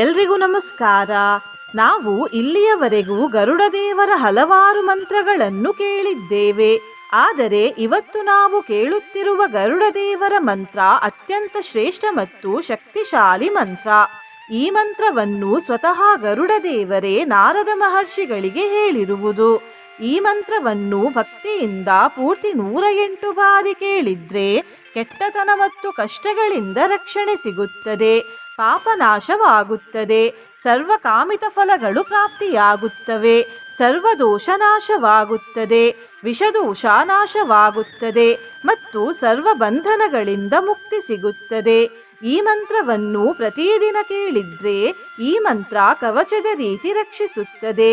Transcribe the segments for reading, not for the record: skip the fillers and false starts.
ಎಲ್ರಿಗೂ ನಮಸ್ಕಾರ. ನಾವು ಇಲ್ಲಿಯವರೆಗೂ ಗರುಡದೇವರ ಹಲವಾರು ಮಂತ್ರಗಳನ್ನು ಕೇಳಿದ್ದೇವೆ. ಆದರೆ ಇವತ್ತು ನಾವು ಕೇಳುತ್ತಿರುವ ಗರುಡದೇವರ ಮಂತ್ರ ಅತ್ಯಂತ ಶ್ರೇಷ್ಠ ಮತ್ತು ಶಕ್ತಿಶಾಲಿ ಮಂತ್ರ. ಈ ಮಂತ್ರವನ್ನು ಸ್ವತಃ ಗರುಡದೇವರೇ ನಾರದ ಮಹರ್ಷಿಗಳಿಗೆ ಹೇಳಿರುವುದು. ಈ ಮಂತ್ರವನ್ನು ಭಕ್ತಿಯಿಂದ ಪೂರ್ತಿ 108 ಬಾರಿ ಕೇಳಿದ್ರೆ ಕೆಟ್ಟತನ ಮತ್ತು ಕಷ್ಟಗಳಿಂದ ರಕ್ಷಣೆ ಸಿಗುತ್ತದೆ, ಪಾಪನಾಶವಾಗುತ್ತದೆ, ಸರ್ವಕಾಮಿತ ಫಲಗಳು ಪ್ರಾಪ್ತಿಯಾಗುತ್ತವೆ, ಸರ್ವದೋಷ ನಾಶವಾಗುತ್ತದೆ, ವಿಷದೋಷ ನಾಶವಾಗುತ್ತದೆ ಮತ್ತು ಸರ್ವ ಬಂಧನಗಳಿಂದ ಮುಕ್ತಿ ಸಿಗುತ್ತದೆ. ಈ ಮಂತ್ರವನ್ನು ಪ್ರತಿದಿನ ಕೇಳಿದ್ರೆ ಈ ಮಂತ್ರ ಕವಚದ ರೀತಿ ರಕ್ಷಿಸುತ್ತದೆ.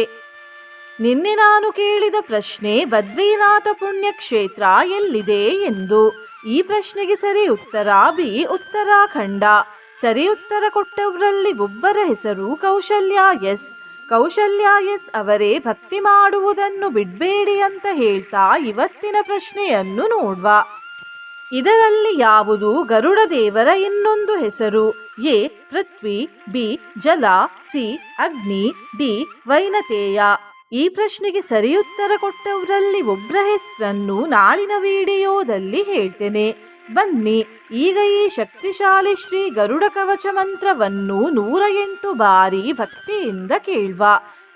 ನಿನ್ನೆ ನಾನು ಕೇಳಿದ ಪ್ರಶ್ನೆ ಬದ್ರಿನಾಥ ಪುಣ್ಯಕ್ಷೇತ್ರ ಎಲ್ಲಿದೆ ಎಂದು. ಈ ಪ್ರಶ್ನೆಗೆ ಸರಿ ಉತ್ತರ ಬಿ, ಉತ್ತರಾಖಂಡ. ಸರಿ ಉತ್ತರ ಕೊಟ್ಟವರಲ್ಲಿ ಒಬ್ಬರ ಹೆಸರು ಕೌಶಲ್ಯ ಎಸ್. ಕೌಶಲ್ಯ ಎಸ್ ಅವರೇ ಭಕ್ತಿ ಮಾಡುವುದನ್ನು ಬಿಡಬೇಡಿ ಅಂತ ಹೇಳ್ತಾ ಇವತ್ತಿನ ಪ್ರಶ್ನೆಯನ್ನು ನೋಡುವ. ಇದರಲ್ಲಿ ಯಾವುದು ಗರುಡ ದೇವರ ಇನ್ನೊಂದು ಹೆಸರು? ಎ ಪೃಥ್ವಿ, ಬಿ ಜಲ, ಸಿ ಅಗ್ನಿ, ಡಿ ವೈನತೇಯ. ಈ ಪ್ರಶ್ನೆಗೆ ಸರಿ ಉತ್ತರ ಕೊಟ್ಟವರಲ್ಲಿ ಒಬ್ಬರ ಹೆಸರನ್ನು ನಾಳಿನ ವಿಡಿಯೋದಲ್ಲಿ ಹೇಳ್ತೇನೆ. ಬನ್ನಿ ಈಗ ಈ ಶಕ್ತಿಶಾಲಿ ಶ್ರೀ ಗರುಡ ಕವಚ ಮಂತ್ರವನ್ನು 108 ಬಾರಿ ಭಕ್ತಿಯಿಂದ ಕೇಳುವ.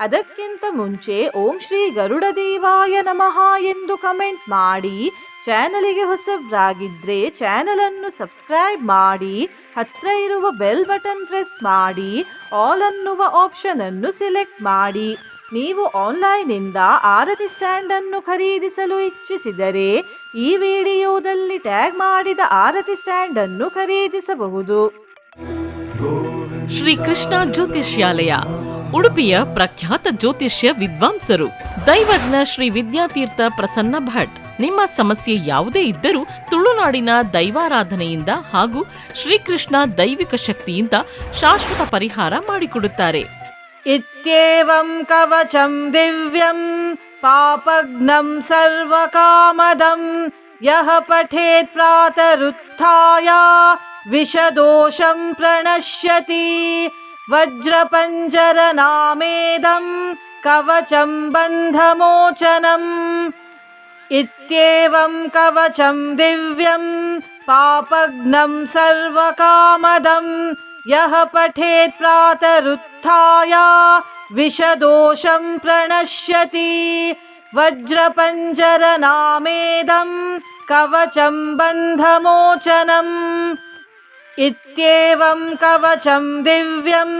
ಅದಕ್ಕಿಂತ ಮುಂಚೆ ಓಂ ಶ್ರೀ ಗರುಡ ದೇವಾಯ ನಮಃ ಎಂದು ಕಮೆಂಟ್ ಮಾಡಿ. ಚಾನಲಿಗೆ ಹೊಸಬ್ರಾಗಿದ್ರೆ ಚಾನಲನ್ನು ಸಬ್ಸ್ಕ್ರೈಬ್ ಮಾಡಿ, ಹತ್ರ ಇರುವ ಬೆಲ್ ಬಟನ್ ಪ್ರೆಸ್ ಮಾಡಿ, ಆಲ್ ಅನ್ನುವ ಆಪ್ಷನ್ ಅನ್ನು ಸೆಲೆಕ್ಟ್ ಮಾಡಿ. ನೀವು ಆನ್ಲೈನ್ನಿಂದ ಆರತಿ ಸ್ಟ್ಯಾಂಡ್ ಅನ್ನು ಖರೀದಿಸಲು ಇಚ್ಛಿಸಿದರೆ ಈ ವಿಡಿಯೋದಲ್ಲಿ ಟ್ಯಾಗ್ ಮಾಡಿದ ಆರತಿ ಸ್ಟ್ಯಾಂಡ್ ಅನ್ನು ಖರೀದಿಸಬಹುದು. ಶ್ರೀ ಕೃಷ್ಣ ಜ್ಯೋತಿಷ್ಯಾಲಯ, ಉಡುಪಿಯ ಪ್ರಖ್ಯಾತ ಜ್ಯೋತಿಷ್ಯ ವಿದ್ವಾಂಸರು, ದೈವಜ್ಞ ಶ್ರೀ ವಿದ್ಯಾತೀರ್ಥ ಪ್ರಸನ್ನ ಭಟ್. ನಿಮ್ಮ ಸಮಸ್ಯೆ ಯಾವುದೇ ಇದ್ದರೂ ತುಳುನಾಡಿನ ದೈವಾರಾಧನೆಯಿಂದ ಹಾಗೂ ಶ್ರೀಕೃಷ್ಣ ದೈವಿಕ ಶಕ್ತಿಯಿಂದ ಶಾಶ್ವತ ಪರಿಹಾರ ಮಾಡಿಕೊಡುತ್ತಾರೆ. ಇತ್ಯೇವಂ ಕವಚಂ ದಿವ್ಯಂ ಪಾಪಘ್ನಂ ಸರ್ವಕಾಮದಂ ಯಃ ಪಠೇತ್ ಪ್ರಾತರುತ್ಥಾಯ ವಿಷದೋಷಂ ಪ್ರಣಶ್ಯತಿ. ವಜ್ರಪಂಜರನಾಮೇದಂ ಕವಚಂ ಬಂಧಮೋಚನಂ. ಇತ್ಯೇವಂ ಕವಚಂ ದಿವ್ಯಂ ಪಾಪಘ್ನಂ ಸರ್ವಕಾಮದಂ ಯಃ ಪಠೇತ್ ಪ್ರಾತರುತ್ಥಾಯ ವಿಷದೋಷಂ ಪ್ರಣಶ್ಯತಿ. ವಜ್ರಪಂಜರನಾಮೇದಂ ಕವಚಂ ಬಂಧಮೋಚನಂ. ಇತ್ಯೇವಂ ಕವಚಂ ದಿವ್ಯಂ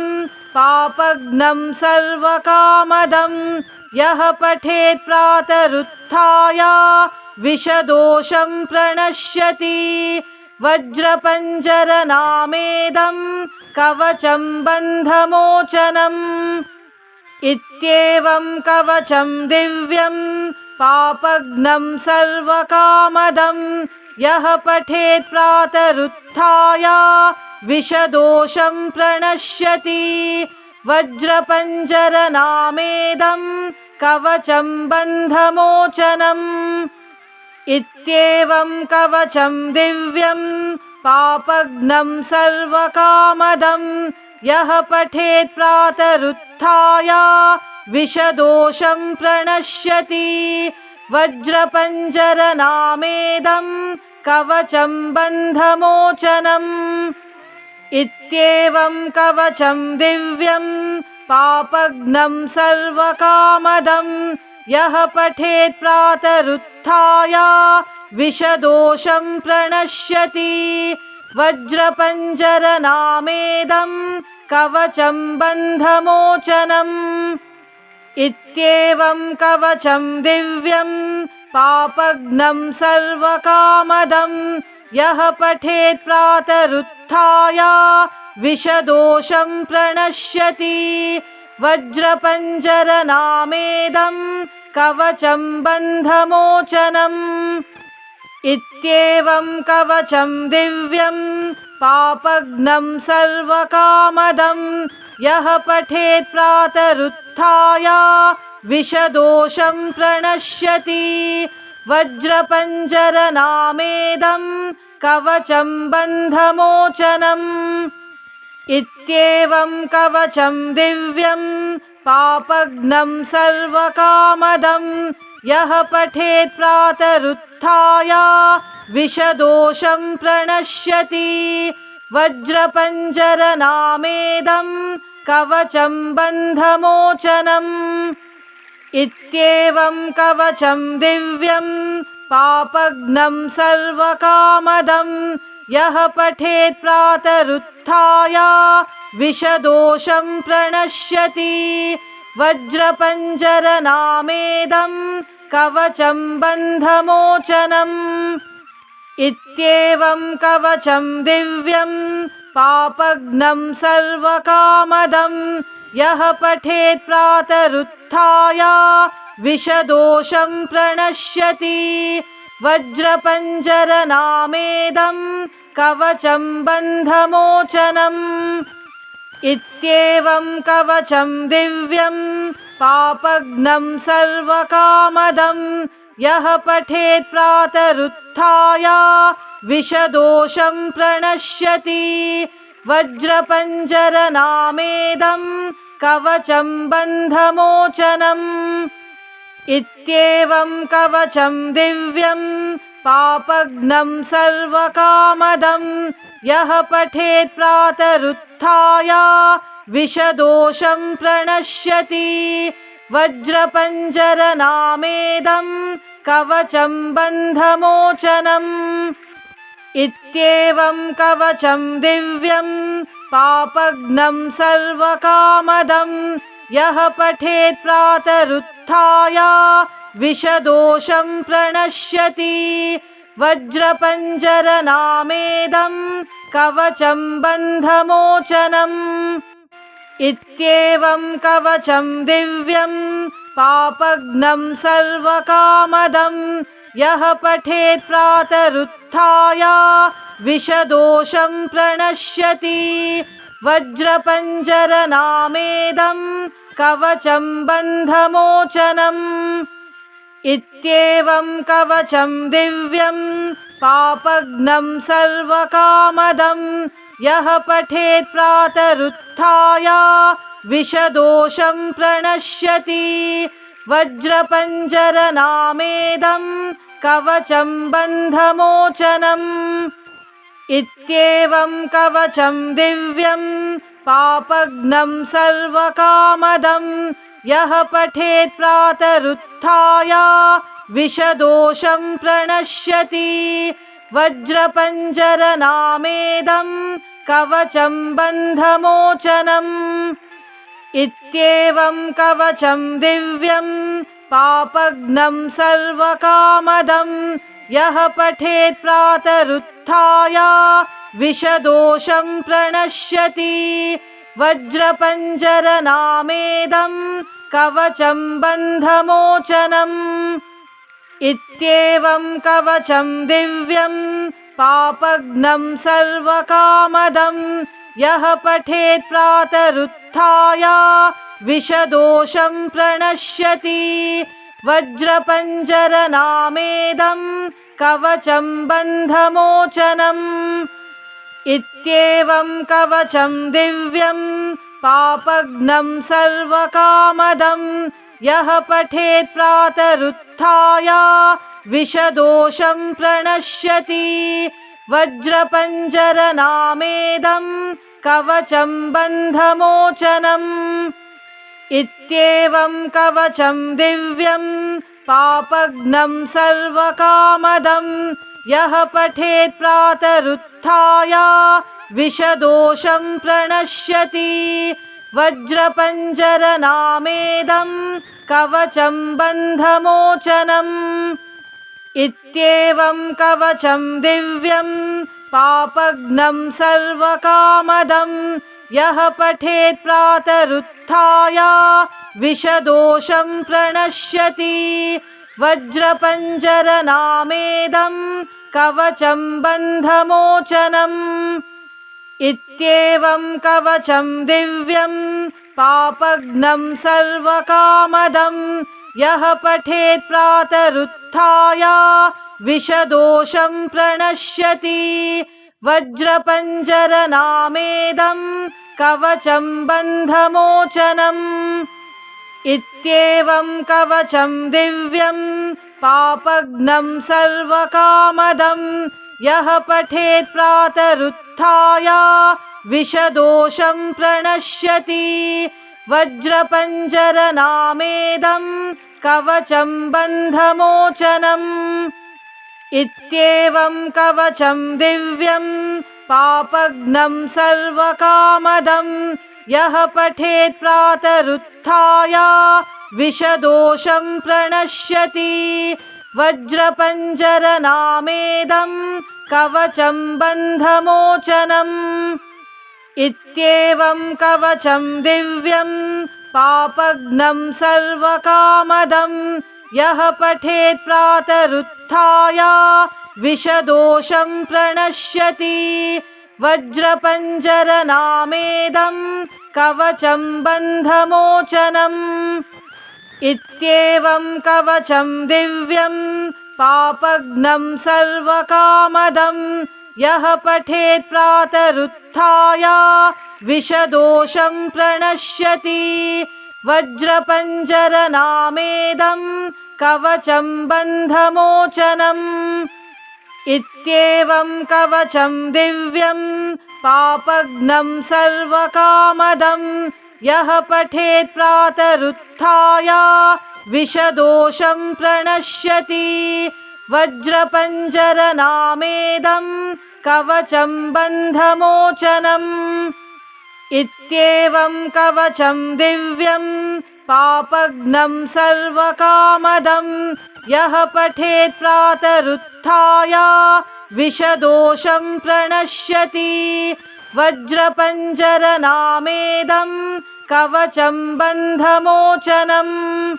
ಪಾಪಘ್ನಂ ಸರ್ವಕಾಮದಂ ಯಃ ಪಠೇತ್ ಪ್ರಾತರುತ್ಥಾಯ ವಿಷದೋಷಂ ಪ್ರಣಶ್ಯತಿ. ವಜ್ರಪಂಜರನಾಮೇದಂ ಕವಚಂ ಬಂಧಮೋಚನಂ. ಇತ್ಯೇವಂ ಕವಚಂ ದಿವ್ಯಂ ಪಾಪಘ್ನಂ ಸರ್ವಕಾಮದಂ ಯಃ ಪಠೇತ್ ಪ್ರಾತರುತ್ಥಾಯ ವಿಷದೋಷಂ ಪ್ರಣಶ್ಯತಿ. ವಜ್ರಪಂಜರನಾಮೇದಂ ಕವಚಂ ಬಂಧಮೋಚನಂ. ಇತ್ಯೇವಂ ಕವಚಂ ದಿವ್ಯಂ ಪಾಪಘ್ನಂ ಸರ್ವಕಾಮದಂ ಯಃ ಪಠೇತ್ ಪ್ರಾತರುತ್ಥಾಯ ವಿಷದೋಷಂ ಪ್ರಣಶ್ಯತಿ. ವಜ್ರಪಂಜರನಾಮೇದಂ ಕವಚಂ ಬಂಧಮೋಚನಂ. ಇತ್ಯೇವಂ ಕವಚಂ ದಿವ್ಯಂ ಪಾಪಘ್ನಂ ಸರ್ವಕಾಮದಂ ಯಃ ಪಠೇತ್ ಪ್ರಾತರುತ್ಥಾಯ ವಿಷದೋಷಂ ಪ್ರಣಶ್ಯತಿ. ವಜ್ರಪಂಜರನಾಮೇದಂ ಕವಚಂ ಬಂಧಮೋಚನಂ. ಇತ್ಯೇವಂ ಕವಚಂ ದಿವ್ಯಂ ಪಾಪಘ್ನಂ ಸರ್ವಕಾಮದಂ ಯಃ ಪಠೇತ್ ಪ್ರಾತರುತ್ಥಾಯ ವಿಷದೋಷಂ ಪ್ರಣಶ್ಯತಿ. ವಜ್ರಪಂಜರನಾಮೇದಂ ಕವಚಂ ಬಂಧಮೋಚನಂ. ಇತ್ಯೇವಂ ಕವಚಂ ದಿವ್ಯಂ ಪಾಪಘ್ನಂ ಸರ್ವಕಾಮದಂ ಯಃ ಪಠೇತ್ ಪ್ರಾತರುತ್ಥಾಯ ವಿಷದೋಷಂ ಪ್ರಣಶ್ಯತಿ. ವಜ್ರಪಂಜರನಾಮೇದಂ ಕವಚಂ ಬಂಧಮೋಚನಂ. इत्येवं कवचं दिव्यं पापघ्नं सर्वकामदं यः पठेत् प्रातरुत्थाय विषदोषं प्रणश्यति वज्रपञ्जरनामेदं कवचं बन्धमोचनम् इत्येवं कवचं दिव्यं पापघ्नं सर्वकामदं यः पठेत् प्रातरुत्थाय विषदोषं प्रणश्यति वज्रपञ्जरनामेदं कवचं बन्धमोचनम् इत्येवं कवचं दिव्यं पापघ्नं सर्वकामदं यः पठेत् प्रातरुत्थाय विषदोषं प्रणश्यति वज्रपञ्जरनामेदं कवचं बन्धमोचनम् इत्येवं कवचं दिव्यं पापघ्नं सर्वकामदं यः पठेत् प्रातरुत्थाय विषदोषं प्रणश्यति वज्रपञ्जरनामेदं कवचं बन्धमोचनम् इत्येवं कवचं दिव्यं पापघ्नं सर्वकामदं यः पठेत् प्रातरुत्थाय विषदोषं प्रणश्यति वज्रपञ्जरनामेदं कवचं बन्धमोचनम् इत्येवं कवचं दिव्यं पापघ्नं सर्वकामदं यः पठेत् प्रातरुत्थाय विषदोषं प्रणश्यति वज्रपञ्जरनामेदं कवचं बन्धमोचनम् इत्येवं कवचं दिव्यं पापघ्नं सर्वकामदं यः पठेत् प्रातरुत्थाय विषदोषं प्रणश्यति वज्रपञ्जरनामेदं कवचं बन्धमोचनम् इत्येवं कवचं दिव्यं पापघ्नं सर्वकामदं यः पठेत् प्रातरुत्थाय विषदोषं प्रणश्यति वज्रपञ्जरनामेदं कवचं बन्धमोचनम् इत्येवं कवचं दिव्यं पापघ्नं सर्वकामदं यः पठेत् प्रातरुत्थाय विषदोषं प्रणश्यति वज्रपञ्जरनामेदं कवचं बन्धमोचनम् इत्येवं कवचं दिव्यं पापघ्नं सर्वकामदं यः पठेत् प्रातरुत्थाय विषदोषं प्रणश्यति वज्रपञ्जरनामेदं कवचं बन्धमोचनम् इत्येवं कवचं दिव्यं पापघ्नं सर्वकामदं यः पठेत् प्रातरुत्थाय विषदोषं प्रणश्यति वज्रपञ्जरनामेदं कवचं बन्धमोचनम् इत्येवं कवचं दिव्यं पापघ्नं सर्वकामदं यः पठेत् प्रातरुत्थाय विषदोषं प्रणश्यति वज्रपञ्जरनामेदं कवचं बन्धमोचनम् इत्येवं कवचं दिव्यं पापघ्नं सर्वकामदं यः पठेत् प्रातरुत्थाय विषदोषं प्रणश्यति वज्रपञ्जरनामेदं कवचं बन्धमोचनम् इत्येवं कवचं दिव्यं पापघ्नं सर्वकामदं यः पठेत् प्रातरुत्थाय विषदोषं प्रणश्यति वज्रपञ्जरनामेदं कवचं बन्धमोचनम् इत्येवं कवचं दिव्यं पापघ्नं सर्वकामदं यः पठेत् प्रातरुत्थाय विषदोषं प्रणश्यति वज्रपञ्जरनामेदं कवचं बन्धमोचनम्। इत्येवं कवचं दिव्यं पापघ्नं सर्वकामदं यः पठेत् प्रातरुत्थाय विषदोषं प्रणश्यति। वज्रपञ्जरनामेदं कवचं बन्धमोचनम्। इत्येवं कवचं दिव्यं पापघ्नं सर्वकामदं यः पठेत् प्रातरुत्थाय विषदोषं प्रणश्यति। वज्रपञ्जरनामेदं कवचं बन्धमोचनम्। इत्येवं कवचं दिव्यं पापघ्नं सर्वकामदं यः पठेत् प्रातरुत्थाय विषदोषं प्रणश्यति। वज्रपञ्जरनामेदं कवचं बन्धमोचनम्। इत्येवं कवचं दिव्यं पापघ्नं सर्वकामदं यः पठेत् प्रातरुत्थाय विषदोषं प्रणश्यति। वज्रपञ्जरनामेदं कवचं बन्धमोचनम्। इत्येवं कवचं दिव्यं पापघ्नं सर्वकामदं यः पठेत् प्रातरुत्थाय विषदोषं प्रणश्यति। वज्रपञ्जरनामेदं कवचं बन्धमोचनम्। इत्येवं कवचं दिव्यं पापघ्नं सर्वकामदं यः पठेत् प्रातरुत्थाय विषदोषं प्रणश्यति। वज्रपञ्जरनामेदं कवचं बन्धमोचनम्।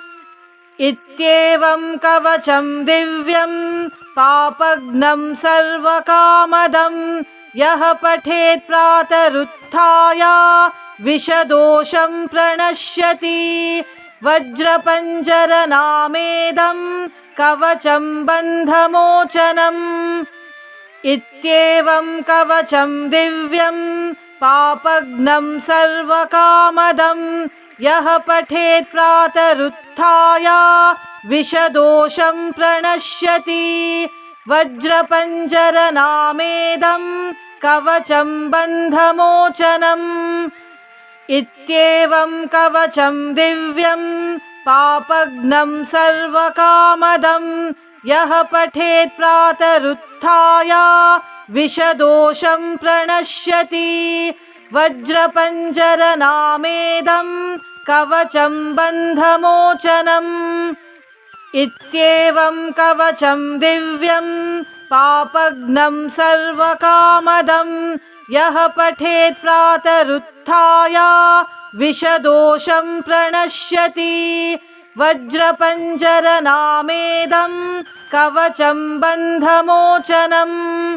इत्येवं कवचं दिव्यं पापघ्नं सर्वकामदं यः पठेत् प्रातरुत्थाय विषदोषं प्रणश्यति। वज्रपञ्जरनामेदं कवचं बन्धमोचनम्। इत्येवं कवचं दिव्यं पापघ्नं सर्वकामदं यः पठेत् प्रातरुत्थाय विषदोषं प्रणश्यति। वज्रपञ्जरनामेदं कवचं बन्धमोचनम्। इत्येवं कवचं दिव्यं पापघ्नं सर्वकामदं यः पठेत् प्रातरुत्थाय विषदोषं प्रणश्यति। वज्रपञ्जरनामेदं कवचं बन्धमोचनम्। इत्येवं कवचं दिव्यं पापघ्नं सर्वकामदं यः पठेत् प्रातरुत्थाय विषदोषं प्रणश्यति। वज्रपञ्जरनामेदं कवचं बन्धमोचनम्।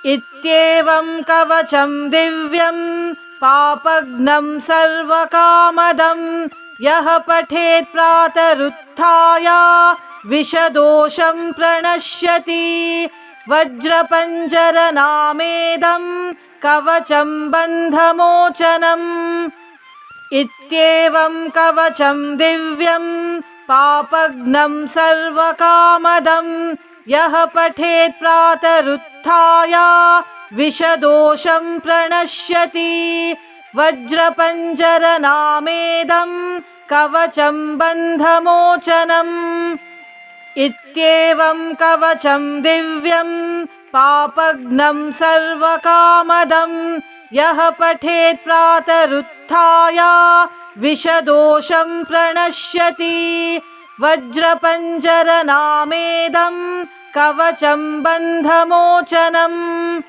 इत्येवं कवचं दिव्यं पापघ्नं सर्वकामदं यः पठेत् प्रातरुत्थाय विषदोषं प्रणश्यति। वज्रपञ्जरनामेदं कवचं बन्धमोचनम्। इत्येवं कवचं दिव्यं पापघ्नं सर्वकामदं यः पठेत् प्रातरुत्थाय विषदोषं प्रणश्यति। वज्रपञ्जरनामेदं कवचं बन्धमोचनम्। इत्येवं कवचं दिव्यं पापघ्नं सर्वकामदं यः पठेत् प्रातरुत्थाय विषदोषं प्रणश्यति। वज्रपञ्जरनामेदं कवचं बन्धमोचनम्।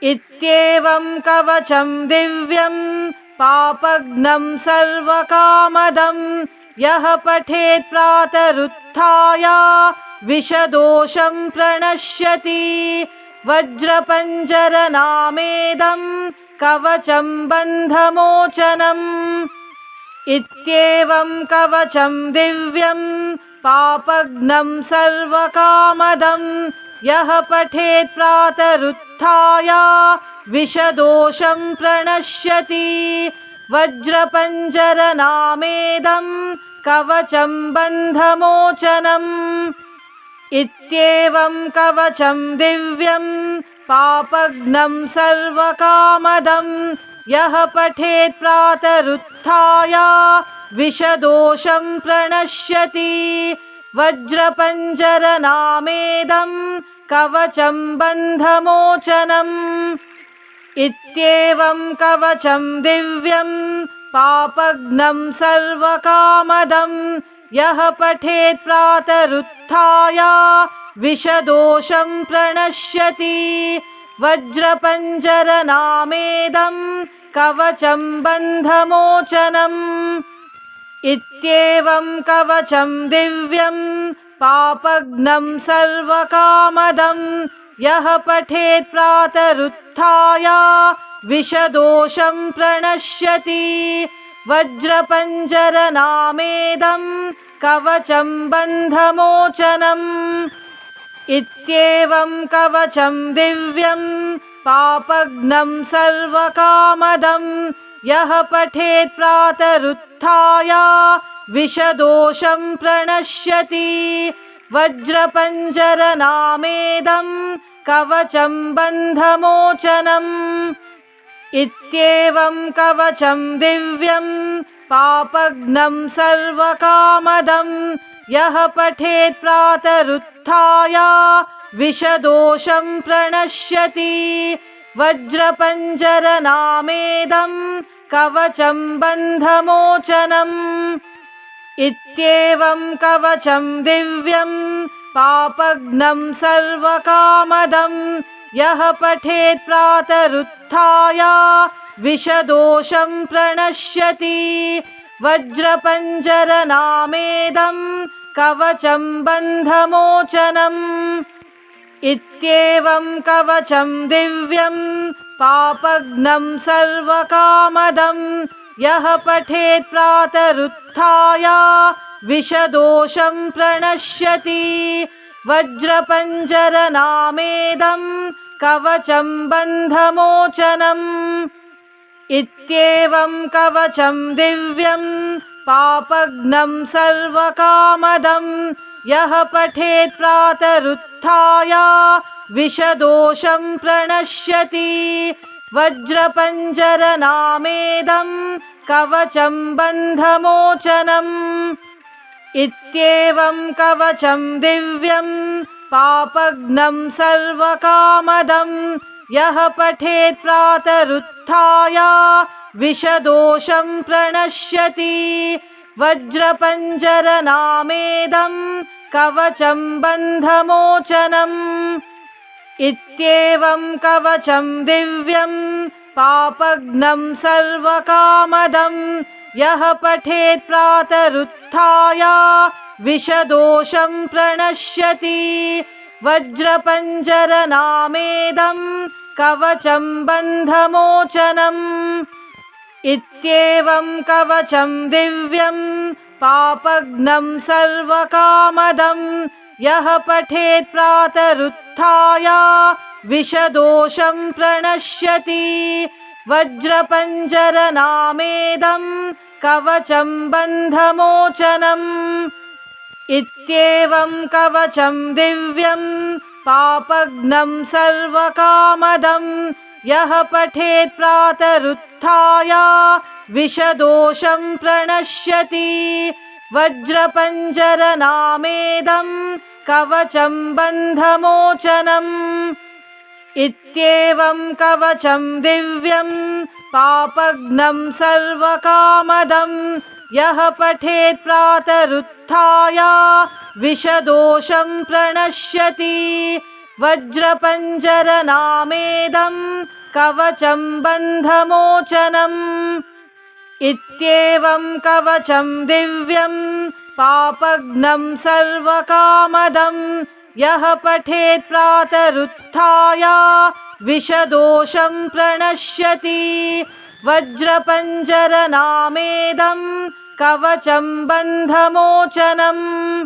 इत्येवं कवचं दिव्यं पापघ्नं सर्वकामदं यः पठेत् प्रातरुत्थाय विषदोषं प्रणश्यति। वज्रपञ्जरनामेदं कवचं बन्धमोचनम्। इत्येवं कवचं दिव्यं पापघ्नं सर्वकामदं यः पठेत् प्रातरुत्थाय विषदोषं प्रणश्यति। वज्रपञ्जरनामेदं कवचं बन्धमोचनम्। इत्येवं कवचं दिव्यं पापघ्नं सर्वकामदं यः पठेत् प्रातरुत्थाय विषदोषं प्रणश्यति। वज्रपञ्जरनामेदं कवचं बन्धमोचनम्। इत्येवं कवचं दिव्यं पापघ्नं सर्वकामदं यः पठेत् प्रातरुत्थाय विषदोषं प्रणश्यति। वज्रपञ्जरनामेदं कवचं बन्धमोचनम्। इत्येवं कवचं दिव्यं पापघ्नं सर्वकामदं यः पठेत् प्रातरुत्थाय विषदोषं प्रणश्यति। वज्रपञ्जरनामेदं कवचं बन्धमोचनम्। इत्येवं कवचं दिव्यं पापघ्नं सर्वकामदं यः पठेत् प्रातरुत्थाय विषदोषं प्रणश्यति। वज्रपञ्जरनामेदं कवचं बन्धमोचनम्। इत्येवं कवचं दिव्यं पापघ्नं सर्वकामदं यः पठेत् प्रातरुत्थाय विषदोषं प्रणश्यति। वज्रपञ्जरनामेदं कवचं बन्धमोचनम्। इत्येवं कवचं दिव्यं पापघ्नं सर्वकामदं यः पठेत् प्रातरुत्थाय विषदोषं प्रणश्यति। वज्रपञ्जरनामेदं कवचं बन्धमोचनम्। इत्येवं कवचं दिव्यं पापघ्नं सर्वकामदं यः पठेत् प्रातरुत्थाय विषदोषं प्रणश्यति। वज्रपञ्जरनामेदं कवचं बन्धमोचनम्। इत्येवं कवचं दिव्यं पापघ्नं सर्वकामदं यः पठेत् प्रातरुत्थाय विषदोषं प्रणश्यति। वज्रपञ्जरनामेदं कवचं बन्धमोचनम्। इत्येवं कवचं दिव्यं पापघ्नं सर्वकामदं यः पठेत् प्रातरुत्थाय विषदोषं प्रणश्यति। वज्रपञ्जरनामेदं कवचं बन्धमोचनम्। इत्येवं कवचं दिव्यं पापघ्नं सर्वकामदं यः पठेत् प्रातरुत्थाय विषदोषं प्रणश्यति। वज्रपञ्जरनामेदं कवचं बन्धमोचनम्। इत्येवं कवचं दिव्यं पापघ्नं सर्वकामदं यः पठेत् प्रातरुत्थाय विषदोषं प्रणश्यति। वज्रपञ्जरनामेदं कवचं बन्धमोचनम्। इत्येवं कवचं दिव्यं पापघ्नं सर्वकामदं यः पठेत् प्रातरुत्थाय विषदोषं प्रणश्यति। वज्रपञ्जरनामेदं कवचं बन्धमोचनम्। इत्येवं कवचं दिव्यं पापघ्नं सर्वकामदं यः पठेत् प्रातरुत्थाय विषदोषं प्रणश्यति। वज्रपञ्जरनामेदं कवचं बन्धमोचनम्। इत्येवं कवचं दिव्यं पापघ्नं सर्वकामदं यः पठेत् प्रातरुत्थाय विषदोषं प्रणश्यति। वज्रपञ्जरनामेदं कवचं बन्धमोचनम्।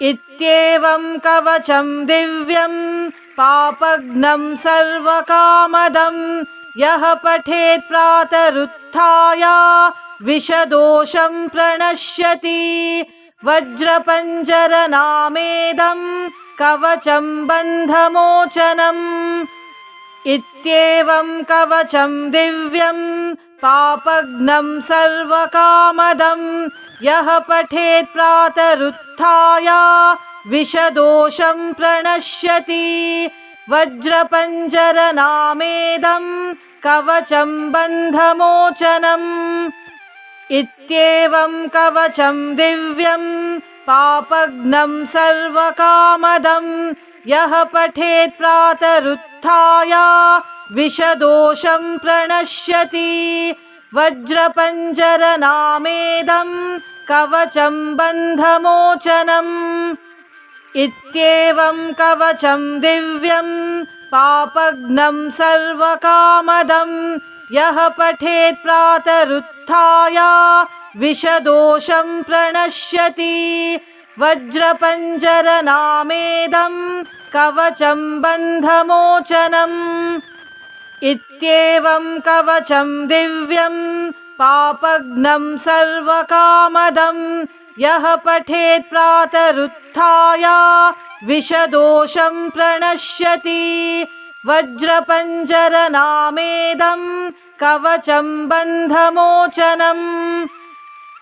इत्येवं कवचं दिव्यं पापघ्नं सर्वकामदं यः पठेत् प्रातरुत्थाय विषदोषं प्रणश्यति। वज्रपञ्जरनामेदं कवचं बन्धमोचनम्। इत्येवं कवचं दिव्यं पापघ्नं सर्वकामदं यः पठेत् प्रातरुत्थाय विषदोषं प्रणश्यति। वज्रपञ्जरनामेदं कवचं बन्धमोचनम्। इत्येवं कवचं दिव्यं पापघ्नं सर्वकामदं यः पठेत् प्रातरुत्थाय विषदोषं प्रणश्यति। वज्रपञ्जरनामेदं कवचं बन्धमोचनम्। इत्येवं कवचं दिव्यं पापघ्नं सर्वकामदं यः पठेत् प्रातरुत्थाय विषदोषं प्रणश्यति। वज्रपञ्जरनामेदं कवचं बन्धमोचनम्। इत्येवं कवचं दिव्यं पापघ्नं सर्वकामदं यः पठेत् प्रातरुत्थाय विषदोषं प्रणश्यति। वज्रपञ्जरनामेदं कवचं बन्धमोचनम्।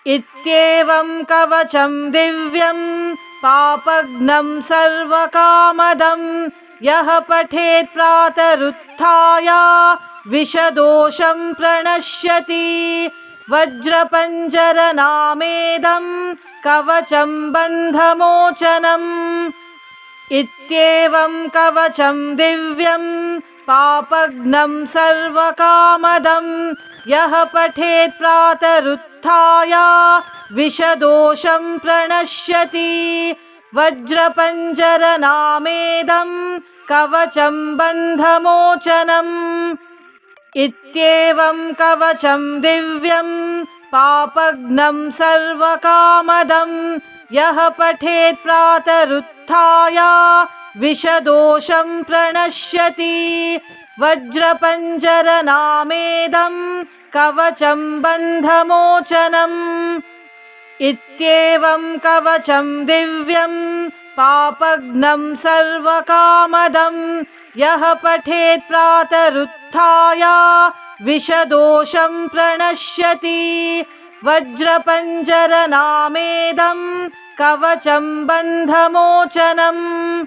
इत्येवं कवचं दिव्यं पापघ्नं सर्वकामदं यः पठेत् प्रातरुत्थाय विषदोषं प्रणश्यति। वज्रपञ्जरनामेदं कवचं बन्धमोचनम्। इत्येवं कवचं दिव्यं पापघ्नं सर्वकामदं यः पठेत् प्रातरुत्थाय विषदोषं प्रणश्यति। वज्रपञ्जरनामेदं कवचं बन्धमोचनम्। इत्येवं कवचं दिव्यं पापघ्नं सर्वकामदं यः पठेत् प्रातरुत्थाय विषदोषं प्रणश्यति। वज्रपञ्जरनामेदं कवचं बन्धमोचनम्। इत्येवं कवचं दिव्यं पापघ्नं सर्वकामदं यः पठेत् प्रातरुत्थाय विषदोषं प्रणश्यति। वज्रपञ्जरनामेदं कवचं बन्धमोचनम्।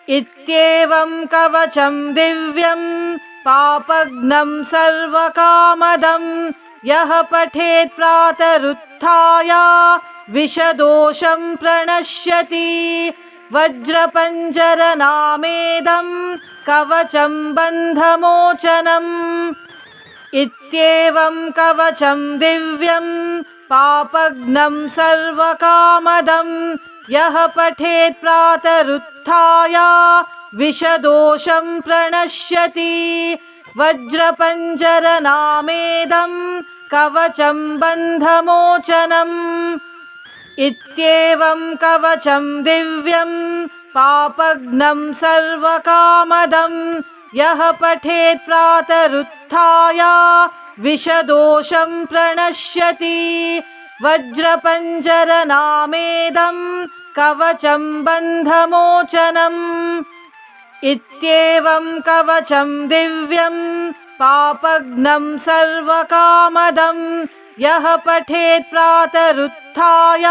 इत्येवं कवचं दिव्यं पापघ्नं सर्वकामदं यः पठेत् प्रातरुत्थाय विषदोषं प्रणश्यति। वज्रपञ्जरनामेदं कवचं बन्धमोचनम्। इत्येवं कवचं दिव्यं पापघ्नं सर्वकामदं यः पठेत् प्रातरुत्थाय विषदोषं प्रणश्यति। वज्रपञ्जरनामेदं कवचं बन्धमोचनम्। इत्येवं कवचं दिव्यं पापघ्नं सर्वकामदं यः पठेत् प्रातरुत्थाय विषदोषं प्रणश्यति। वज्रपञ्जरनामेदं कवचं बन्धमोचनम्। इत्येवं कवचं दिव्यं पापघ्नं सर्वकामदं यः पठेत् प्रातरुत्थाय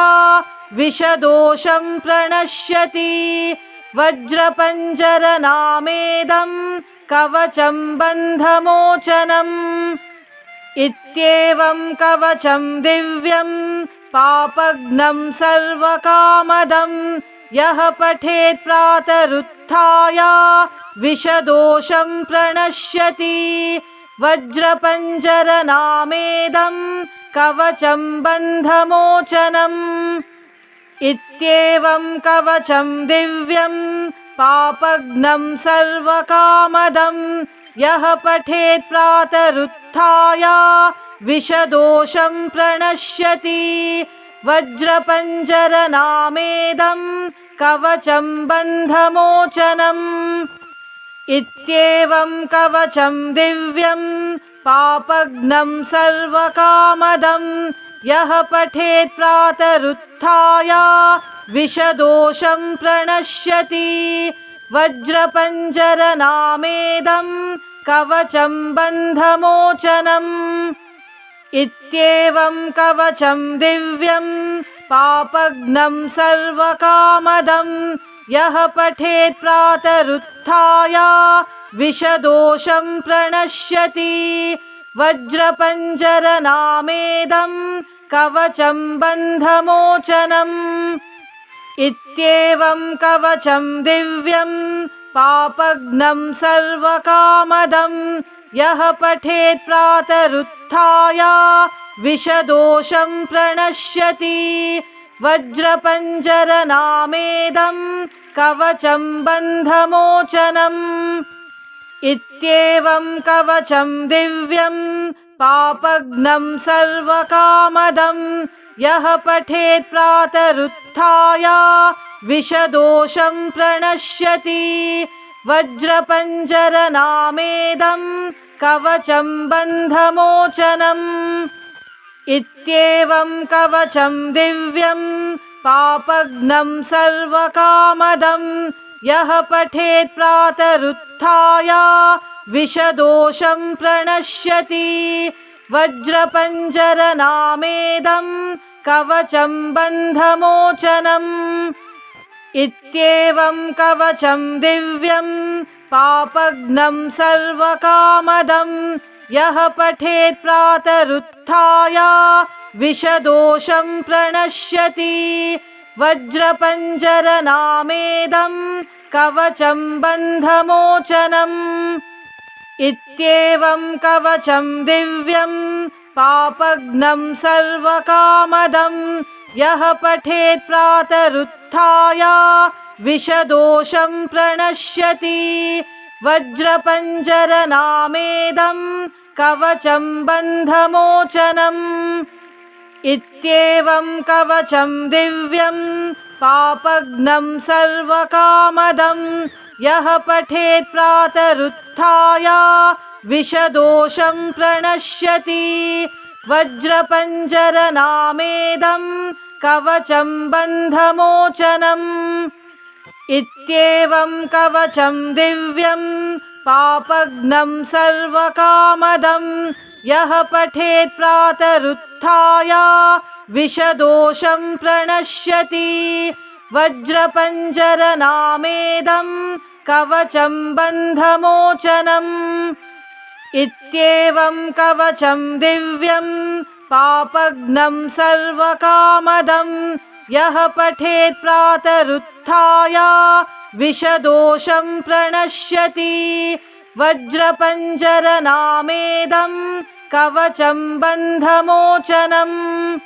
विषदोषं प्रणश्यति। वज्रपञ्जरनामेदं कवचं बन्धमोचनम्। इत्येवं कवचं दिव्यं पापघ्नं सर्वकामदं यः पठेत् प्रातरुत्थाय विषदोषं प्रणश्यति। वज्रपञ्जरनामेदं कवचं बन्धमोचनम्। इत्येवं कवचं दिव्यं पापघ्नं सर्वकामदं यः पठेत् प्रातरुत्थाय विषदोषं प्रणश्यति। वज्रपञ्जरनामेदं कवचं बन्धमोचनम्। इत्येवं कवचं दिव्यं पापघ्नं सर्वकामदं यः पठेत् प्रातरुत्थाय विषदोषं प्रणश्यति। वज्रपञ्जरनामेदं कवचं बन्धमोचनम्। इत्येवं कवचं दिव्यं पापघ्नं सर्वकामदं यः पठेत् प्रातरुत्थाय विषदोषं प्रणश्यति। वज्रपञ्जरनामेदं कवचं बन्धमोचनम्। इत्येवं कवचं दिव्यं पापघ्नं सर्वकामदं यः पठेत् प्रातरुत्थाय विषदोषं प्रणश्यति। वज्रपञ्जरनामेदं कवचं बन्धमोचनम्। इत्येवं कवचं दिव्यं पापघ्नं सर्वकामदं यः पठेत् प्रातरुत्थाय विषदोषं प्रणश्यति। वज्रपञ्जरनामेदं कवचं बन्धमोचनम्। इत्येवं कवचं दिव्यं पापघ्नं सर्वकामदं यः पठेत् प्रातरुत्थाय विषदोषं प्रणश्यति। वज्रपञ्जरनामेदं कवचं बन्धमोचनम्। इत्येवं कवचं दिव्यं पापघ्नं सर्वकामदं यः पठेत् प्रातरुत्थाय विषदोषं प्रणश्यति। वज्रपञ्जरनामेदं कवचं बन्धमोचनम्। इत्येवं कवचं दिव्यं पापघ्नं सर्वकामदं यः पठेत् प्रातरुत्थाय विषदोषं प्रणश्यति। वज्रपञ्जरनामेदं कवचं बन्धमोचनम्। इत्येवं कवचं दिव्यं पापघ्नं सर्वकामदं यः पठेत् प्रातरुत्थाय विषदोषं प्रणश्यति। वज्रपञ्जरनामेदं कवचं बन्धमोचनम्। इत्येवं कवचं दिव्यं पापघ्नं सर्वकामदं यः पठेत् प्रातरुत्थाय विषदोषं प्रणश्यति। वज्रपञ्जरनामेदं कवचं बन्धमोचनम्। इत्येवं कवचं दिव्यं पापघ्नं सर्वकामदं यः पठेत् प्रातरुत्थाय विषदोषं प्रणश्यति। वज्रपञ्जरनामेदं कवचं बन्धमोचनम्।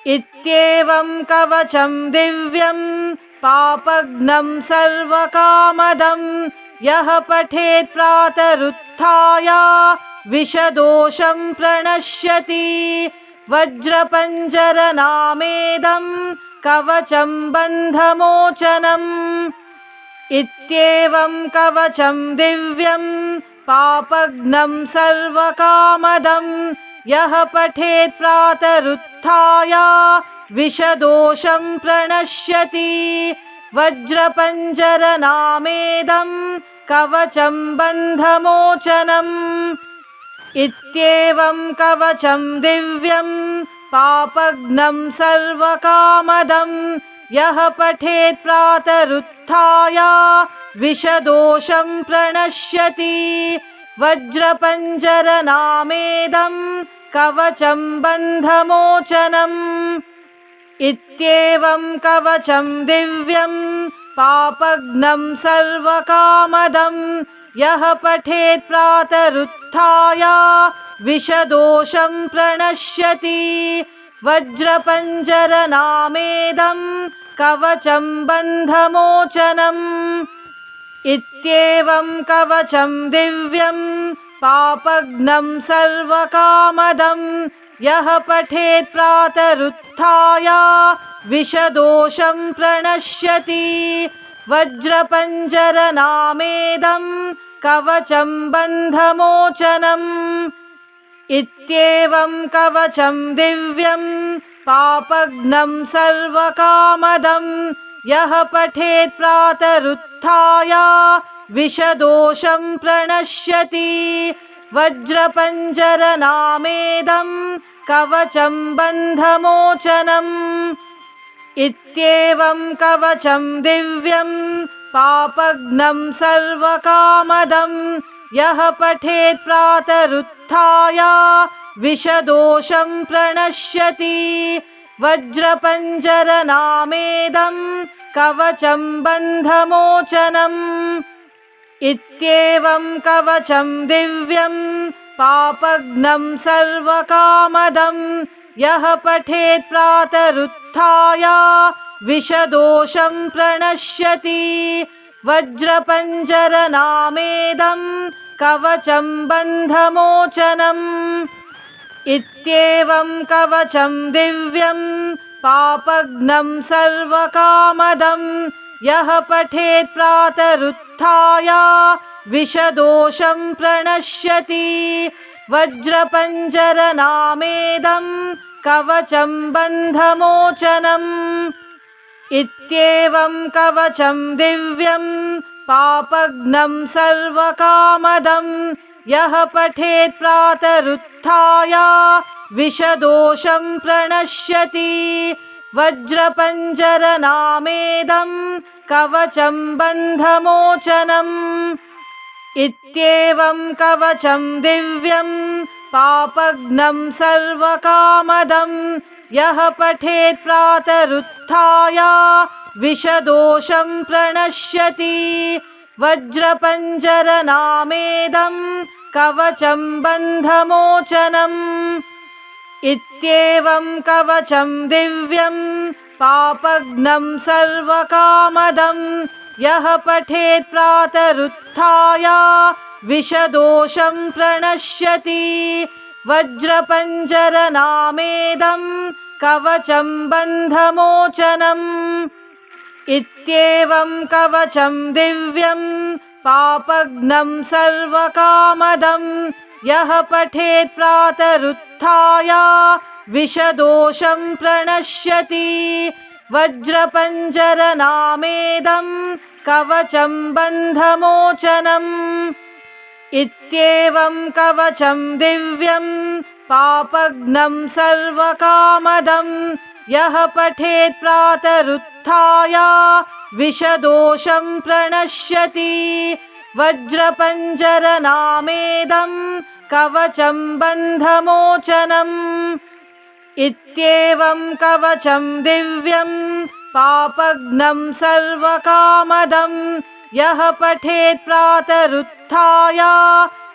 इत्येवं कवचं दिव्यं पापघ्नं सर्वकामदं यः पठेत् प्रातरुत्थाय विषदोषं प्रणश्यति। वज्रपञ्जरनामेदं कवचं बन्धमोचनम्। इत्येवं कवचं दिव्यं पापघ्नं सर्वकामदं यः पठेत् प्रातरुत्थाय विषदोषं प्रणश्यति। वज्रपञ्जरनामेदं कवचं बन्धमोचनम्। इत्येवं कवचं दिव्यं पापघ्नं सर्वकामदं यः पठेत् प्रातरुत्थाय विषदोषं प्रणश्यति। वज्रपञ्जरनामेदं कवचं बन्धमोचनम्। इत्येवं कवचं दिव्यं पापघ्नं सर्वकामदं यः पठेत् प्रातरुत्थाय विषदोषं प्रणश्यति। वज्रपञ्जरनामेदं कवचं बन्धमोचनम्। इत्येवं कवचं दिव्यं पापघ्नं सर्वकामदं यः पठेत् प्रातरुत्थाय विषदोषं प्रणश्यति। वज्रपञ्जरनामेदं कवचं बन्धमोचनम्। इत्येवं कवचं दिव्यं पापघ्नं सर्वकामदं यः पठेत् प्रातरुत्थाय विषदोषं प्रणश्यति। वज्रपञ्जरनामेदं कवचं बन्धमोचनम्। इत्येवं कवचं दिव्यं पापघ्नं सर्वकामदं यः पठेत् प्रातरुत्थाय विषदोषं प्रणश्यति। वज्रपञ्जरनामेदं कवचं बन्धमोचनम्। इत्येवं कवचं दिव्यं पापघ्नं सर्वकामदं यः पठेत् प्रातरुत्थाय विषदोषं प्रणश्यति। वज्रपञ्जरनामेदं कवचं बन्धमोचनम्। इत्येवं कवचं दिव्यं पापघ्नं सर्वकामदं यः पठेत् प्रातरुत्थाय विषदोषं प्रणश्यति। वज्रपञ्जरनामेदं कवचं बन्धमोचनम्। इत्येवं कवचं दिव्यं पापघ्नं सर्वकामदं यः पठेत् प्रातरुत्थाय विषदोषं प्रणश्यति। वज्रपञ्जरनामेदं कवचं बन्धमोचनम्। इत्येवं कवचं दिव्यं पापघ्नं सर्वकामदं यः पठेत् प्रातरुत्थाय विषदोषं प्रणश्यति। वज्रपञ्जरनामेदं कवचं बन्धमोचनम्। इत्येवं कवचं दिव्यं पापघ्नं सर्वकामदं यः पठेत् प्रातरुत्थाय विषदोषं प्रणश्यति। वज्रपञ्जरनामेदं कवचं बन्धमोचनम्। इत्येवं कवचं दिव्यं पापघ्नं सर्वकामदं यः पठेत् प्रातरुत्थाय विषदोषं प्रणश्यति। वज्रपञ्जरनामेदं कवचं बन्धमोचनम्। इत्येवं कवचं दिव्यं पापघ्नं सर्वकामदं यः पठेत् प्रातरुत्थाय विषदोषं प्रणश्यति। वज्रपञ्जरनामेदं कवचं बन्धमोचनम्। इत्येवं कवचं दिव्यं पापघ्नं सर्वकामदं यः पठेत् प्रातरुत्थाय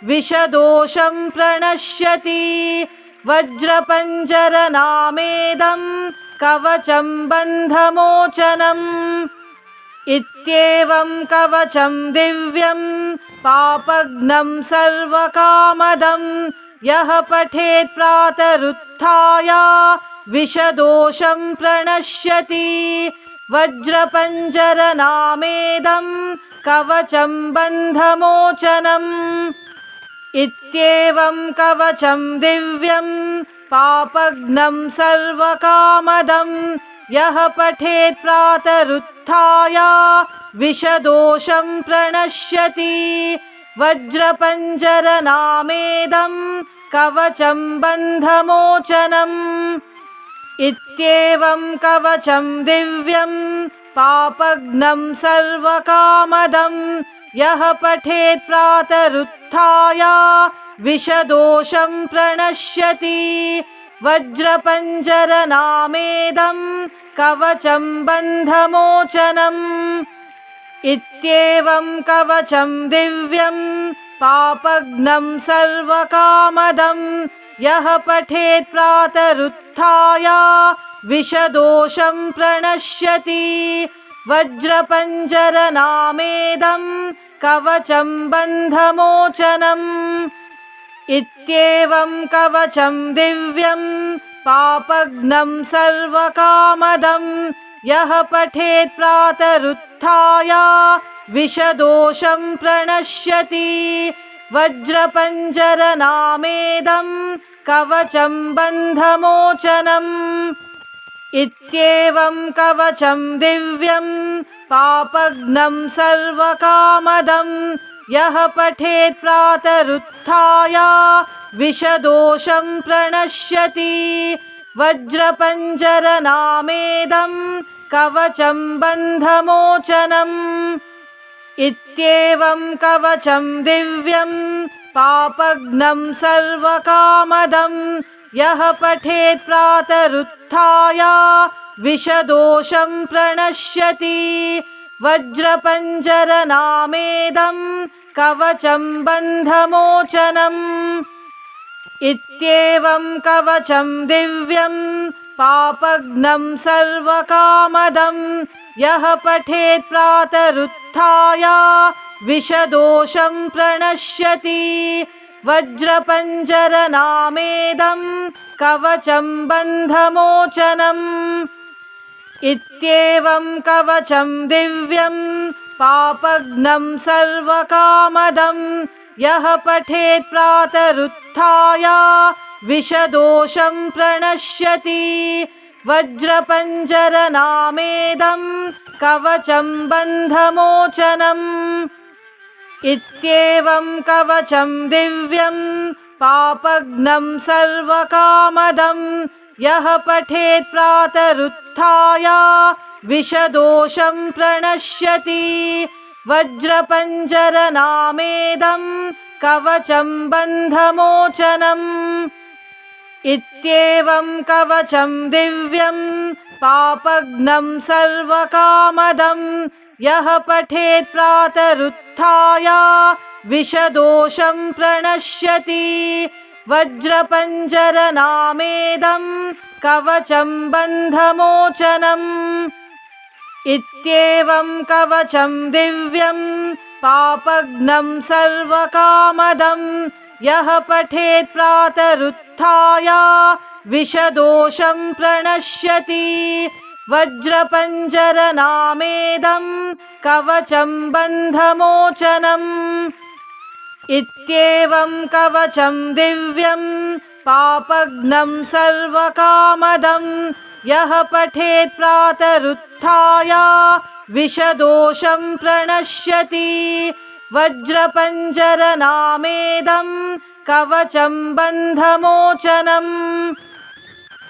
विषदोषं प्रणश्यति। वज्रपञ्जरनामेदं कवचं बन्धमोचनम्। इत्येवं कवचं दिव्यं पापघ्नं सर्वकामदं यः पठेत् प्रातरुत्थाय विषदोषं प्रणश्यति। वज्रपञ्जरनामेदं कवचं बन्धमोचनम्। इत्येवं कवचं दिव्यं पापघ्नं सर्वकामदं यः पठेत् प्रातरुत्थाय विषदोषं प्रणश्यति। वज्रपञ्जरनामेदं कवचं बन्धमोचनम्। इत्येवं कवचं दिव्यं पापघ्नं सर्वकामदं यः पठेत् प्रातरुत्थाय विषदोषं प्रणश्यति। वज्रपञ्जरनामेदं कवचं बन्धमोचनम्। इत्येवं कवचं दिव्यं पापघ्नं सर्वकामदं यः पठेत् प्रातरुत्थाय विषदोषं प्रणश्यति। वज्रपञ्जरनामेदं कवचं बन्धमोचनम्। इत्येवं कवचं दिव्यं पापघ्नं सर्वकामदं यः पठेत् प्रातरुत्थाय विषदोषं प्रणश्यति वज्रपञ्जरनामेदं कवचं बन्धमोचनम् इत्येवं कवचं दिव्यं पापघ्नं सर्वकामदं यः पठेत् प्रातरुत्थाय विषदोषं प्रणश्यति वज्रपञ्जरनामेदं कवचं बन्धमोचनम् इत्येवं कवचं दिव्यं पापघ्नं सर्वकामदं यः पठेत् प्रातरुत्थाय विषदोषं प्रणश्यति वज्रपञ्जरनामेदं कवचं बन्धमोचनम् इत्येवं कवचं दिव्यं पापघ्नं सर्वकामदं यः पठेत् प्रातरुत्थाय विषदोषं प्रणश्यति वज्रपञ्जरनामेदं कवचं बन्धमोचनम् इत्येवं कवचं दिव्यं पापघ्नं सर्वकामदं यः पठेत् प्रातरुत्थाय विषदोषं प्रणश्यति वज्रपञ्जरनामेदं कवचं बन्धमोचनम् इत्येवं कवचं दिव्यं पापघ्नं सर्वकामदं यः पठेत् प्रातरुत्थाय विषदोषं प्रणश्यति वज्रपञ्जरनामेदं कवचं बन्धमोचनम् इत्येवं कवचं दिव्यं पापघ्नं सर्वकामदं यः पठेत् प्रातरुत्थाय विषदोषं प्रणश्यति वज्रपञ्जरनामेदं कवचं बन्धमोचनम् इत्येवं कवचं दिव्यं पापघ्नं सर्वकामदं यः पठेत् प्रातरुत्थाय विषदोषं प्रणश्यति वज्रपञ्जरनामेदं कवचं बन्धमोचनम् इत्येवं कवचं दिव्यं पापघ्नं सर्वकामदं यः पठेत् प्रातरुत्थाय विषदोषं प्रणश्यति वज्रपञ्जरनामेदं कवचं बन्धमोचनम्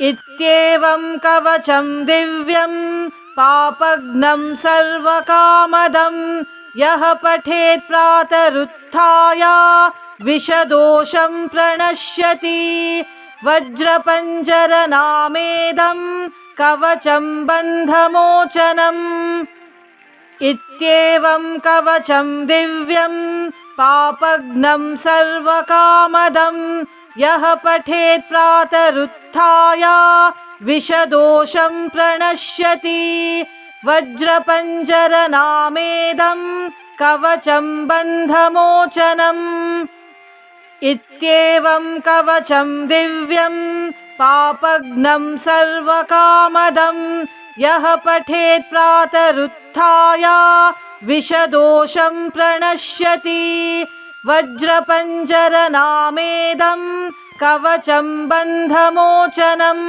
इत्येवं कवचं दिव्यं पापघ्नं सर्वकामदं यः पठेत् प्रातरुत्थाय विषदोषं प्रणश्यति वज्रपञ्जरनामेदं कवचं बन्धमोचनम् इत्येवं कवचं दिव्यं पापघ्नं सर्वकामदं यः पठेत् प्रातरुत्थाय विषदोषं प्रणश्यति वज्रपञ्जरनामेदं कवचं बन्धमोचनम् इत्येवं कवचं दिव्यं पापघ्नं सर्वकामदं यः पठेत् प्रातरुत्थाय विषदोषं प्रणश्यति वज्रपञ्जरनामेदं कवचं बन्धमोचनम्